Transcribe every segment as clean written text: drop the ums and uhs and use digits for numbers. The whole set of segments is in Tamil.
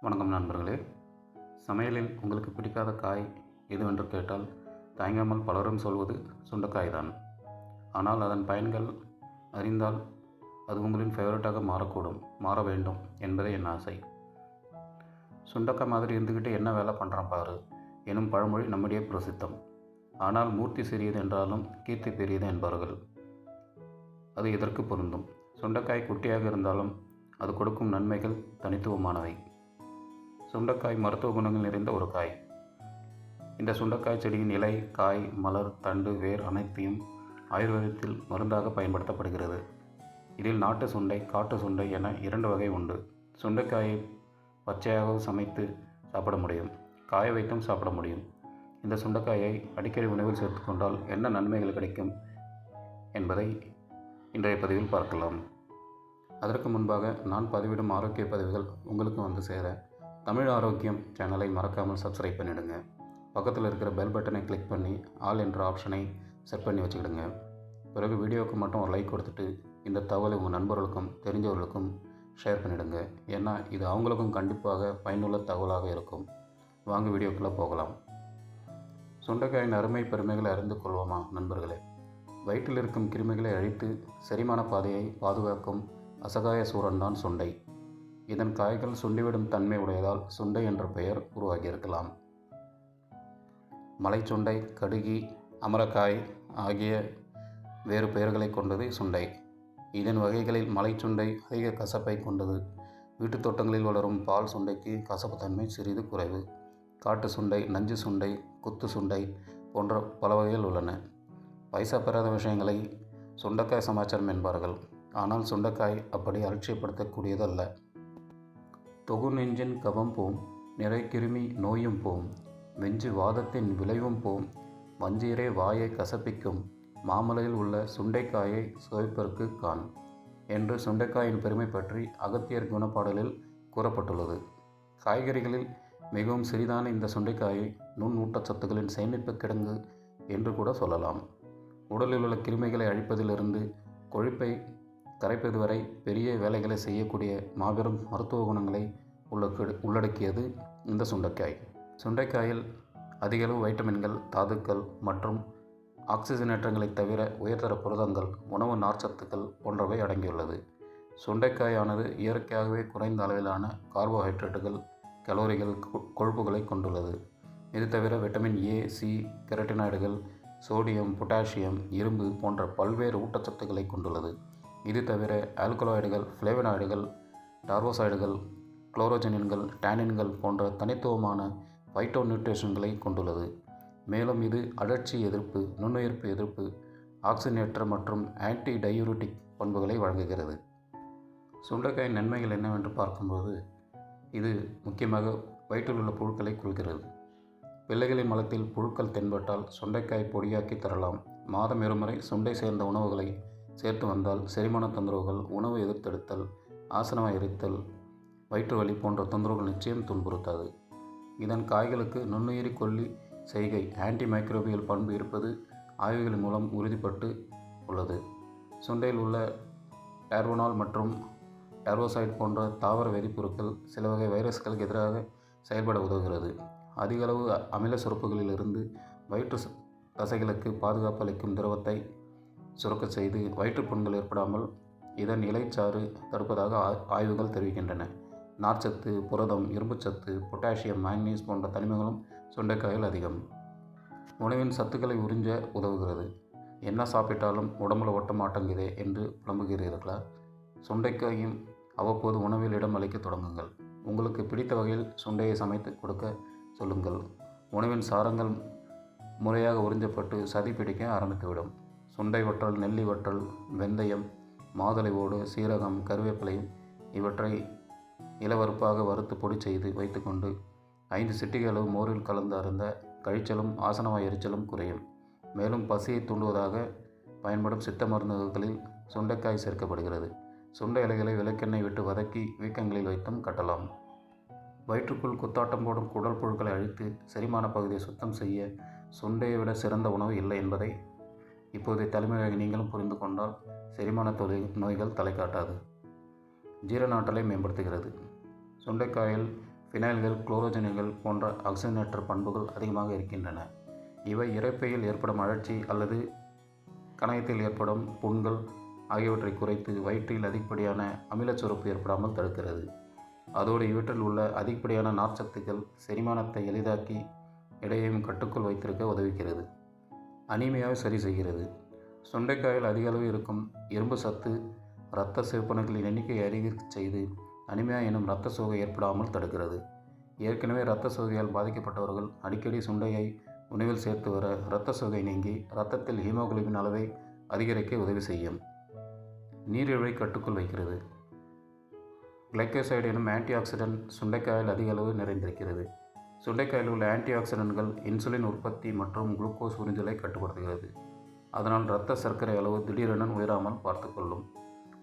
வணக்கம் நண்பர்களே. சமையலில் உங்களுக்கு பிடிக்காத காய் எதுவென்று கேட்டால் தயங்காமல் பலரும் சொல்வது சுண்டைக்காய் தான். ஆனால் அதன் பயன்கள் அறிந்தால் அது உங்களின் ஃபேவரட்டாக மாற வேண்டும் என்பதே என் ஆசை. சுண்டைக்காய் மாதிரி இருந்துக்கிட்டு என்ன வேலை பண்ணுறான் பாரு எனும் பழமொழி நம்முடைய பிரசித்தம். ஆனால் மூர்த்தி சிறியது என்றாலும் கீர்த்தி பெரியது என்பார்கள். அது இதற்கு பொருந்தும். சுண்டைக்காய் குட்டியாக இருந்தாலும் அது கொடுக்கும் நன்மைகள் தனித்துவமானவை. சுண்டைக்காய் மருத்துவ குணங்கள் நிறைந்த ஒரு காய். இந்த சுண்டைக்காய் செடியின் இலை, காய், மலர், தண்டு, வேர் அனைத்தையும் ஆயுர்வேதத்தில் மருந்தாக பயன்படுத்தப்படுகிறது. இதில் நாட்டு சுண்டை, காட்டு சுண்டை என 2 வகை உண்டு. சுண்டைக்காயை பச்சையாக சமைத்து சாப்பிட முடியும், காய வைத்தும் சாப்பிட முடியும். இந்த சுண்டைக்காயை அடிக்கடி உணவில் சேர்த்துக்கொண்டால் என்ன நன்மைகள் கிடைக்கும் என்பதை இன்றைய பதிவில் பார்க்கலாம். அதற்கு முன்பாக நான் பதிவிடும் ஆரோக்கிய பதிவுகள் உங்களுக்கு வந்து சேர தமிழ் ஆரோக்கியம் சேனலை மறக்காமல் சப்ஸ்கிரைப் பண்ணிவிடுங்க. பக்கத்தில் இருக்கிற பெல் பட்டனை கிளிக் பண்ணி ஆல் என்ற ஆப்ஷனை செட் பண்ணி வச்சுக்கிடுங்க. பிறகு வீடியோவுக்கு மட்டும் ஒரு லைக் கொடுத்துட்டு இந்த தகவலை உங்கள் நண்பர்களுக்கும் தெரிஞ்சவர்களுக்கும் ஷேர் பண்ணிவிடுங்க. ஏன்னா இது அவங்களுக்கும் கண்டிப்பாக பயனுள்ள தகவலாக இருக்கும். வாங்க வீடியோக்குள்ளே போகலாம். சுண்டைக்காயின் அருமை பெருமைகளை அறிந்து கொள்வோமா நண்பர்களே. வயிற்றில் இருக்கும் கிருமிகளை அழித்து செரிமான பாதையை பாதுகாக்கும் அசகாய சூரன் தான் சுண்டை. இதன் காய்கள் சுண்டிவிடும் தன்மை உடையதால் சுண்டை என்ற பெயர் உருவாகியிருக்கலாம். மலைச்சுண்டை, கடுகி, அமரக்காய் ஆகிய வேறு பெயர்களை கொண்டது சுண்டை. இதன் வகைகளில் மலைச்சுண்டை அதிக கசப்பை கொண்டது. வீட்டுத் தோட்டங்களில் வளரும் பால் சுண்டைக்கு கசப்பு தன்மை சிறிது குறைவு. காட்டு சுண்டை, நஞ்சு சுண்டை, குத்து சுண்டை போன்ற பல வகைகள் உள்ளன. பைசா பெறாத விஷயங்களை சுண்டைக்காய் சமாச்சாரம் என்பார்கள். ஆனால் சுண்டைக்காய் அப்படி அலட்சியப்படுத்தக்கூடியது அல்ல. தொகு நெஞ்சின் கவம் போம், நிறை கிருமி நோயும் போம், வெஞ்சு வாதத்தின் விளைவும் போம், வஞ்சீரே வாயை கசப்பிக்கும், மாமலையில் உள்ள சுண்டைக்காயை சுவைப்பதற்கு காண் என்று சுண்டைக்காயின் பெருமை பற்றி அகத்தியர் குணப்பாடலில் கூறப்பட்டுள்ளது. காய்கறிகளில் மிகவும் சிறிதான இந்த சுண்டைக்காயை நுண்ணூட்டச்சத்துக்களின் சேமிப்பு கிடங்கு என்று கூட சொல்லலாம். உடலில் உள்ள கிருமிகளை அழிப்பதிலிருந்து கொழுப்பை கரைப்பது வரை பெரிய வேலைகளை செய்யக்கூடிய மாபெரும் மருத்துவ குணங்களை உள்ளடக்கியது இந்த சுண்டைக்காய். சுண்டைக்காயில் அதிகளவு வைட்டமின்கள், தாதுக்கள் மற்றும் ஆக்சிஜனேற்றங்களை தவிர உயர்தர புரதங்கள், உணவு நார்ச்சத்துக்கள் போன்றவை அடங்கியுள்ளது. சுண்டைக்காயானது இயற்கையாகவே குறைந்த அளவிலான கார்போஹைட்ரேட்டுகள், கலோரிகள், கொழுப்புகளை கொண்டுள்ளது. இது தவிர விட்டமின் ஏ, சி, கெரட்டினாய்டுகள், சோடியம், பொட்டாசியம், இரும்பு போன்ற பல்வேறு ஊட்டச்சத்துக்களை கொண்டுள்ளது. இது தவிர ஆல்கலாய்டுகள், ஃப்ளேவனாய்டுகள், டார்வோசைடுகள், குளோரோஜெனின்கள், டானின்கள் போன்ற தனித்துவமான பைட்டோ நியூட்ரிஷன்களை கொண்டுள்ளது. மேலும் இது அழற்சி எதிர்ப்பு, நுண்ணுயிர்ப்பு எதிர்ப்பு, ஆக்சிஜனேற்ற மற்றும் ஆன்டி டயூரிட்டிக் பண்புகளை வழங்குகிறது. சுண்டைக்காய் நன்மைகள் என்னவென்று பார்க்கும்போது இது முக்கியமாக வயிற்றில் உள்ள புழுக்களை கொல்கிறது. பிள்ளைகளின் மலத்தில் புழுக்கள் தென்பட்டால் சுண்டைக்காய் பொடியாக்கி தரலாம். மாதம் 2 முறை சுண்டை சேர்ந்த உணவுகளை சேர்த்து வந்தால் செரிமான தொந்தரவுகள், உணவு எதிர்த்தெடுத்தல், ஆசனவாய் எரித்தல், வயிற்று வலி போன்ற தொந்தரவுகள் நிச்சயம் துன்புறுத்தாது. இதன் காய்களுக்கு நுண்ணுயிரி கொல்லி செய்கை ஆன்டி மைக்ரோபியல் பண்பு இருப்பது ஆய்வுகளின் மூலம் உறுதிப்பட்டு உள்ளது. சுண்டையில் உள்ள டார்வோனால் மற்றும் டார்வோசைட் போன்ற தாவர வேதிப்பொருட்கள் சில வகை வைரஸ்களுக்கு எதிராக செயல்பட உதவுகிறது. அதிகளவு அமில சுரப்புகளிலிருந்து வயிற்று தசைகளுக்கு பாதுகாப்பு அளிக்கும் திரவத்தை சுரக்க செய்து வயிற்றுப்புண்கள் ஏற்படாமல் இதன் இலைச்சாறு தடுப்பதாக ஆய்வுகள் தெரிவிக்கின்றன. நார்ச்சத்து, புரதம், இரும்புச்சத்து, பொட்டாசியம், மாங்கனீஸ் போன்ற தனிமங்களும் சுண்டைக்காயில் அதிகம். உணவின் சத்துக்களை உறிஞ்ச உதவுகிறது. என்ன சாப்பிட்டாலும் உடம்புல ஒட்ட மாட்டேங்குதே என்று புலம்புகிறீர்களா? சுண்டைக்காயும் அவ்வப்போது உணவில் இடம் அளிக்க தொடங்குங்கள். உங்களுக்கு பிடித்த வகையில் சுண்டையை சமைத்து கொடுக்க சொல்லுங்கள். உணவின் சாரங்கள் முறையாக உறிஞ்சப்பட்டு சதி பிடிக்க ஆரம்பித்துவிடும். சுண்டை வற்றல், நெல்லி வற்றல், வெந்தயம், மாதுளை ஓடு, சீரகம், கருவேப்பிலை இவற்றை இளவறுப்பாக வறுத்து பொடி செய்து வைத்துக்கொண்டு 5 சிட்டிகை அளவு மோரில் கலந்து அருந்த கழிச்சலும் ஆசனவாய் எரிச்சலும் குறையும். மேலும் பசியை தூண்டுவதாக பயன்படும் சித்த மருந்துகளில் சுண்டைக்காய் சேர்க்கப்படுகிறது. சுண்டை இலைகளை விளக்கெண்ணெய் விட்டு வதக்கி வீக்கங்களில் வைத்தும் கட்டலாம். வயிற்றுக்குள் குத்தாட்டம் போடும் குடல் புழுக்களை அழித்து செரிமான பகுதியை சுத்தம் செய்ய சுண்டையை விட சிறந்த உணவு இல்லை என்பதை இப்போதைய தலைமுறையாக நீங்களும் புரிந்து கொண்டால் செரிமான நோய்கள் தலை காட்டாது. ஜீரண ஆற்றலை மேம்படுத்துகிறது. சுண்டைக்காயில் ஃபினைல்கள், குளோரோஜனிகள் போன்ற ஆக்சிஜனேற்ற பண்புகள் அதிகமாக இருக்கின்றன. இவை இரைப்பையில் ஏற்படும் அழற்சி அல்லது கணையத்தில் ஏற்படும் புண்கள் ஆகியவற்றை குறைத்து வயிற்றில் அதிகப்படியான அமிலச் சுரப்பு ஏற்படாமல் தடுக்கிறது. அதோடு இவற்றில் உள்ள அதிகப்படியான நார்ச்சத்துக்கள் செரிமானத்தை எளிதாக்கி எடையையும் கட்டுக்குள் வைத்திருக்க உதவுகிறது. அனீமியாவை சரி செய்கிறது. சுண்டைக்காயில் அதிக அளவு இருக்கும் இரும்பு சத்து இரத்த சிவப்பணுக்களின் எண்ணிக்கையை அதிகரிக்க செய்து அனிமியா எனும் இரத்த சோகை ஏற்படாமல் தடுக்கிறது. ஏற்கனவே இரத்த சோகையால் பாதிக்கப்பட்டவர்கள் அடிக்கடி சுண்டையை உணவில் சேர்த்து வர இரத்த சோகை நீங்கி இரத்தத்தில் ஹீமோகுளோபின் அளவை அதிகரிக்க உதவி செய்யும். நீரிழிவை கட்டுக்குள் வைக்கிறது. கிளைக்கோசைடு எனும் ஆன்டி ஆக்சிடென்ட் சுண்டைக்காயில் அதிக அளவு நிறைந்திருக்கிறது. சுண்டைக்காயில் உள்ள ஆன்டி ஆக்சிடென்ட்கள் இன்சுலின் உற்பத்தி மற்றும் குளுக்கோஸ் உறிஞ்சலை கட்டுப்படுத்துகிறது. அதனால் இரத்த சர்க்கரை அளவு திடீரென உயராமல் பார்த்துக்கொள்ளும்.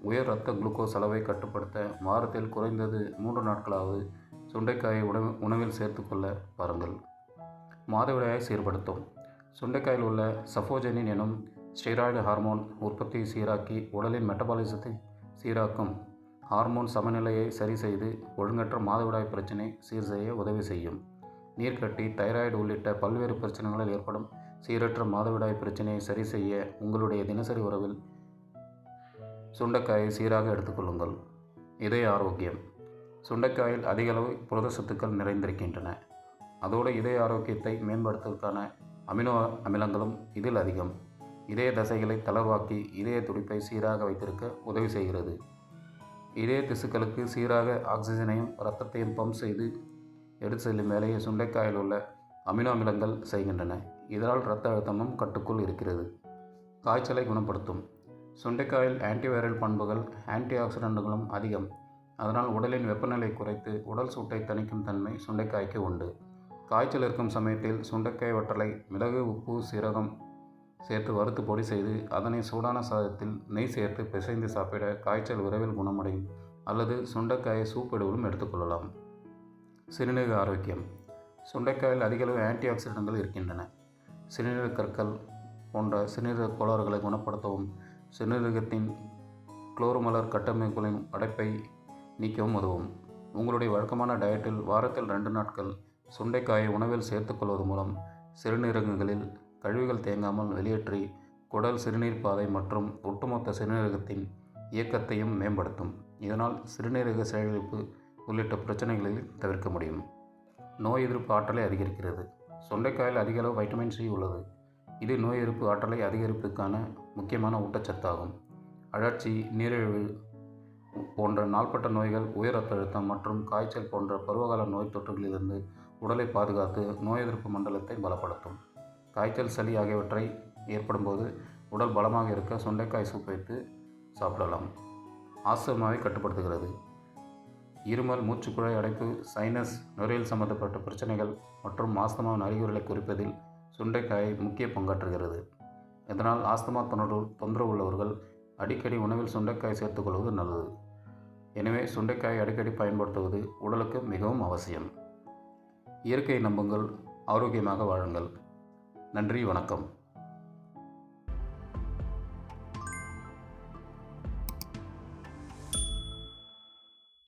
உயர் இரத்த குளுக்கோஸ் அளவை கட்டுப்படுத்த வாரத்தில் குறைந்தது 3 நாட்களாவது சுண்டைக்காயை உணவில் சேர்த்துக்கொள்ள பாருங்கள். மாதவிடாயை சீர்படுத்தும். சுண்டைக்காயில் உள்ள சஃபோஜெனின் எனும் ஸ்டெராய்டு ஹார்மோன் உற்பத்தியை சீராக்கி உடலின் மெட்டபாலிசத்தை சீராக்கும். ஹார்மோன் சமநிலையை சரி செய்து ஒழுங்கற்ற மாதவிடாய் பிரச்சினை சீர் செய்ய உதவி செய்யும். நீர்க்கட்டி, தைராய்டு உள்ளிட்ட பல்வேறு பிரச்சனைகளில் ஏற்படும் சீரற்ற மாதவிடாய் பிரச்சினையை சரி செய்ய உங்களுடைய தினசரி உறவில் சுண்டைக்காயை சீராக எடுத்துக்கொள்ளுங்கள். இதய ஆரோக்கியம். சுண்டைக்காயில் அதிக அளவு புரதச்சத்துக்கள் நிறைந்திருக்கின்றன. அதோடு இதய ஆரோக்கியத்தை மேம்படுத்துவதற்கான அமினோ அமிலங்களும் இதில் அதிகம். இதய தசைகளை தளர்வாக்கி இதய துடிப்பை சீராக வைத்திருக்க உதவி செய்கிறது. இதய திசுக்களுக்கு சீராக ஆக்சிஜனையும் இரத்தத்தையும் பம்ப் செய்து எடுத்து செல்லும் வேலையை சுண்டைக்காயில் உள்ள அமினோ அமிலங்கள் செய்கின்றன. இதனால் இரத்த அழுத்தமும் கட்டுக்குள் இருக்கிறது. காய்ச்சலை குணப்படுத்தும். சுண்டைக்காயில் ஆன்டிவைரல் பண்புகள் ஆன்டி ஆக்சிடென்ட்களும் அதிகம். அதனால் உடலின் வெப்பநிலை குறைத்து உடல் சூட்டை தணிக்கும் தன்மை சுண்டைக்காய்க்கு உண்டு. காய்ச்சல் இருக்கும் சமயத்தில் சுண்டைக்காய் வற்றலை மிளகு, உப்பு, சீரகம் சேர்த்து வறுத்து பொடி செய்து அதனை சூடான சாதத்தில் நெய் சேர்த்து பிசைந்து சாப்பிட காய்ச்சல் விரைவில் குணமடையும். அல்லது சுண்டைக்காயை சூப் வடிவிலும் எடுத்துக்கொள்ளலாம். சிறுநீரக ஆரோக்கியம். சுண்டைக்காயில் அதிகளவு ஆன்டி ஆக்சிடென்ட்கள் இருக்கின்றன. சிறுநீரக கற்கள் போன்ற சிறுநீரக கோளாறுகளை குணப்படுத்தவும் சிறுநீரகத்தின் குளோரோமலர் கட்டமைப்புகளின் அடைப்பை நீக்கவும் உதவும். உங்களுடைய வழக்கமான டயட்டில் வாரத்தில் 2 நாட்கள் சுண்டைக்காயை உணவில் சேர்த்துக்கொள்வது மூலம் சிறுநீரகங்களில் கழிவுகள் தேங்காமல் வெளியேற்றி குடல், சிறுநீர் பாதை மற்றும் ஒட்டுமொத்த சிறுநீரகத்தின் இயக்கத்தையும் மேம்படுத்தும். இதனால் சிறுநீரக செயலிழப்பு உள்ளிட்ட பிரச்சனைகளில் தவிர்க்க முடியும். நோய் எதிர்ப்பு ஆற்றலை அதிகரிக்கிறது. சுண்டைக்காயில் அதிக அளவு வைட்டமின் சி உள்ளது. இது நோய் எதிர்ப்பு ஆற்றலை அதிகரிப்பதற்கான முக்கியமான ஊட்டச்சத்தாகும். அழற்சி, நீரிழிவு போன்ற நாள்பட்ட நோய்கள், உயர் இரத்த அழுத்தம் மற்றும் காய்ச்சல் போன்ற பருவகால நோய் தொற்றுகளிலிருந்து உடலை பாதுகாத்து நோய் எதிர்ப்பு மண்டலத்தை பலப்படுத்தும். காய்ச்சல், சளி ஆகியவற்றை ஏற்படும்போது உடல் பலமாக இருக்க சுண்டைக்காய் சூப் வைத்து சாப்பிடலாம். ஆஸ்துமாவை கட்டுப்படுத்துகிறது. இருமல், மூச்சுக்குழாய் அடைப்பு, சைனஸ், நுரையீரல் சம்பந்தப்பட்ட பிரச்சனைகள் மற்றும் ஆஸ்துமாவின் அறிகுறிகளை குறிப்பதில் சுண்டைக்காய் முக்கிய பங்காற்றுகிறது. இதனால் ஆஸ்துமா தொந்தரவு உள்ளவர்கள் அடிக்கடி உணவில் சுண்டைக்காய் சேர்த்துக்கொள்வது நல்லது. எனவே சுண்டைக்காயை அடிக்கடி பயன்படுத்துவது உடலுக்கு மிகவும் அவசியம். இயற்கையை நம்புங்கள், ஆரோக்கியமாக வாழுங்கள். நன்றி, வணக்கம்.